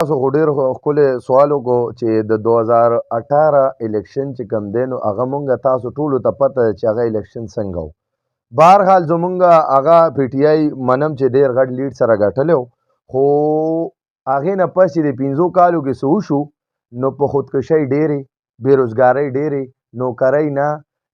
تاسو خو ډېر ښکلی سوال وکړو چې د 2018 الیکشن چې کوم دی نو هغه مونږ تاسو ټولو ته پته ده چې هغه الیکشن څنګه و. بهرحال زمونږ هغه پی ټي آی منم چې ډېر غټ لیډ سره ګټلی و، خو هغې نه پس چې د 5 کالو کې څه وشو نو په خودکشۍ ډېرې، بېروزګارۍ ډېرې، نوکرۍ نه،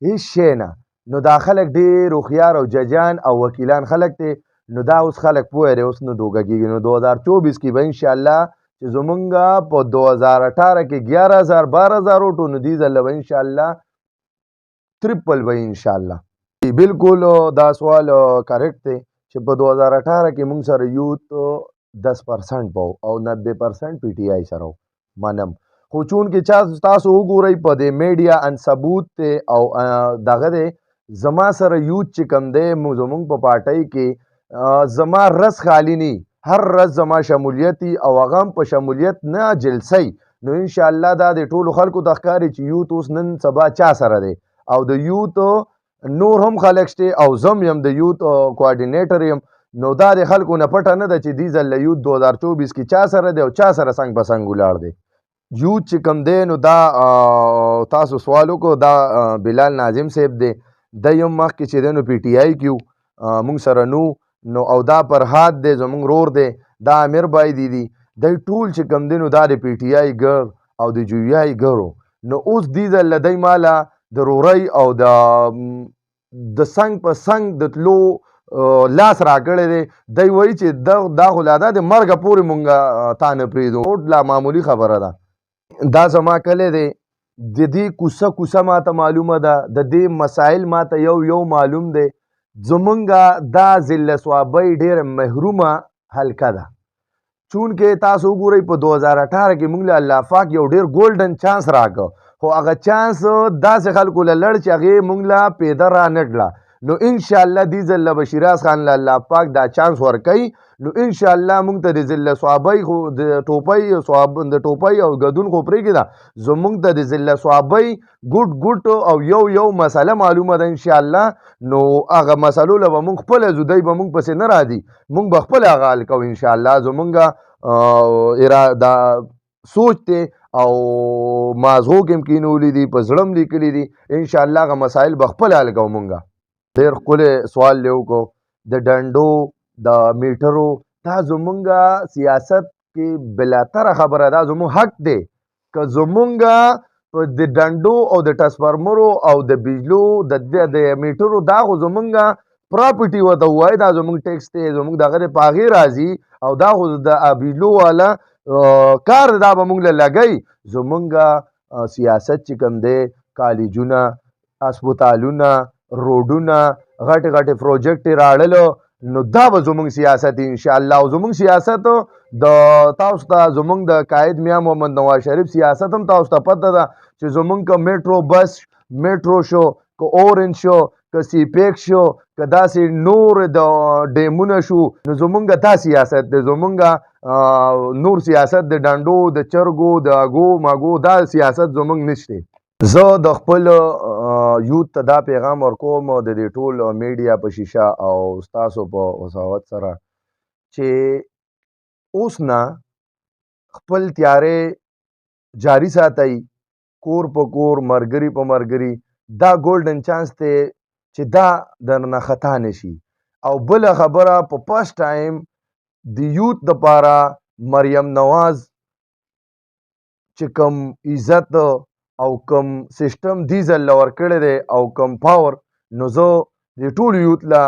هېڅ شی نه. نو دا خلک ډېر هوښیار او ججان او وکیلان خلک دی. نو دا اوس خلک پوه دی، اوس نه دوکه کېږي. نو 2024 کې به انشاءالله چې زمونږ په 2018 کې 11,000 12,000 ووټو نو دې ځل به انشاءالله ترپل به انشاءالله. بالکل دا سوال کریکټ دی چې په 2018 کې مونږ سره یوت 10% به او 90% پی ټي آی سره منم. خو چون کې تاسو وګورئ په دې میډیا ان ثبوت دی او دغه دی زما سره یوت چې کوم دی زمونږ په پارټۍ کې زما رس خالی نه، هر رس زما شمولیت او هغه هم په شمولیت نه جلسۍ. نو انشاءالله دا د ټولو خلکو ته ښکاري چې یوت اوس نن سبا چا سره دی او د یوت نور هم خلک شته او زم یم د یوت کوارډینیټر یم. نو دا د خلکو نه پټه نه ده چې دې ځل یوت 2024 کې چا سره دی او چا سره څنګ په څنګ ولاړ دی. یوت چې کوم دی نو دا تاسو سوال وکړو، دا بلال ناظم صاحب دی، دی هم مخکې چې دی نو پی ټي آی کې و، مونږ سره نو او دا فرهاد دی زمونږ رور دی، دا امیر بای دی دی ټول چې کوم دی نو دا د پی ټي آی ګر او د جویای ګرو. نو اوس دې ځل دی ماله د رورۍ او د څنګ په څنګ د تلو لاس راکړی دی. دی وایي چې دا خو لا دا د مرګه پورې مونږ تا نه پرېږدو، لا معمولي خبره ده. دا زما کلی دی، د دې کوڅه ماته معلومه ده، د دې مسایل ماته یو معلوم دی. زمونږ دا ضلع صوابۍ ډېره محرومه حلقه ده. چونکې تاسو وګورئ په 2018 کې مونږ له الله پاک یو ډېر ګولډن چانس راکړ، خو هغه چانس داسې خلکو له لړ چې هغې مونږ له پیده را نه کړه. نو انشاءالله دې ځل به شیراز خان له الله پاک دا چانس ورکوي. نو انشاءالله مونږ ته د ضلع صوابۍ خو د ټوپۍ او ګدون خو پرېږدي ده، زمونږ ته د ضلع صوابۍ ګوټ او یو مسله معلومه ده انشاءالله. نو هغه مسلو له به مونږ خپله ځو، دی به مونږ پسې نه راځي، مونږ به خپله هغه حل کوو انشاءالله. زمونږ دا سوچ دی او مازغو کې هم کینولی دي، په زړه هم لیکلي دي، انشاءالله هغه مسایل به خپله حل کوو. مونږ ډېر ښکلی سوال یې وکړو د ډنډو د میټرو. دا زمونږ سیاست کې بلاتره خبره ده، زمونږ حق دی که زمونږ د ډنډو او د ټرانسفارمرو او د بجلو د میټرو دا خو زمونږ پراپرټي ورته ووایي، دا زمونږ ټیکس دی، زمونږ دغه دی، په هغې راځي او دا خو د بجلو والا کار دا به مونږ له لګوي. زمونږ سیاست چې کوم دی کالجونه، هسپتالونه، روډونه، غټې پروجیکټ یې راړلو، نو دا به زمونږ سیاست انشاءالله. او زمونږ سیاست د تاسو ته زمونږ د قائد میاں محمد نواز شریف سیاست هم تاسو ته پته ده چې زمونږ که میټرو بس میټرو شو، که اورنج شو، که سی پیک شو، که داسې نور د ډیمونه شو، نو زمونږ دا سیاست دی. زمونږ نور سیاست د ډنډو د چرګو د اګو ماګو دا سیاست زمونږ نشته. زه د خپل یوت ته دا پیغام ورکوم د دې ټول میډیا په شیشه او ستاسو په وساوت سره چې اوس نه خپل تیارې جاري ساتئ، کور په کور، ملګري په ملګري. دا ګولډن چانس دی چې دا درنه خطا نشي. او بله خبره په فرسټ ټایم د یوت دپاره مریم نواز چې کوم عزت او کوم سیسټم دې ځل له ورکړی دی او کوم پاور، نو زه د ټولو یوت له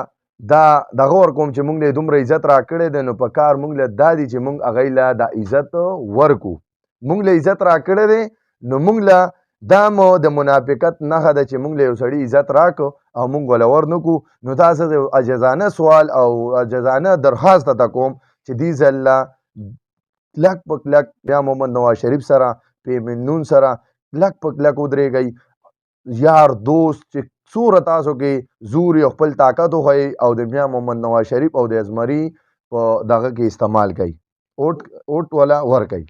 دا دغه ورکوم چې مونږ له دومره عزت راکړی دی، نو په کار مونږ له دا دي چې مونږ هغوی له دا عزت ورکو. مونږ له عزت راکړی دی نو مونږ له دا مو د منافقت نښه ده چې مونږ له یو سړي عزت راکړو او مونږ وله ورنکړو. نو دا زه عاجزانه سوال او عاجزانه درخواست ته کوم چې دې ځل له کلک په کلک بیا محمد نواز شریف سره پیمنون سره کلک په کلک ودرېږئ. یار دوست چې څومره تاسو کې زور او خپل طاقت وښیئ او د بیا محمد نواز شریف او د ازمري په دغه کې استعمال کوئ، اوټ ولا ورکوئ.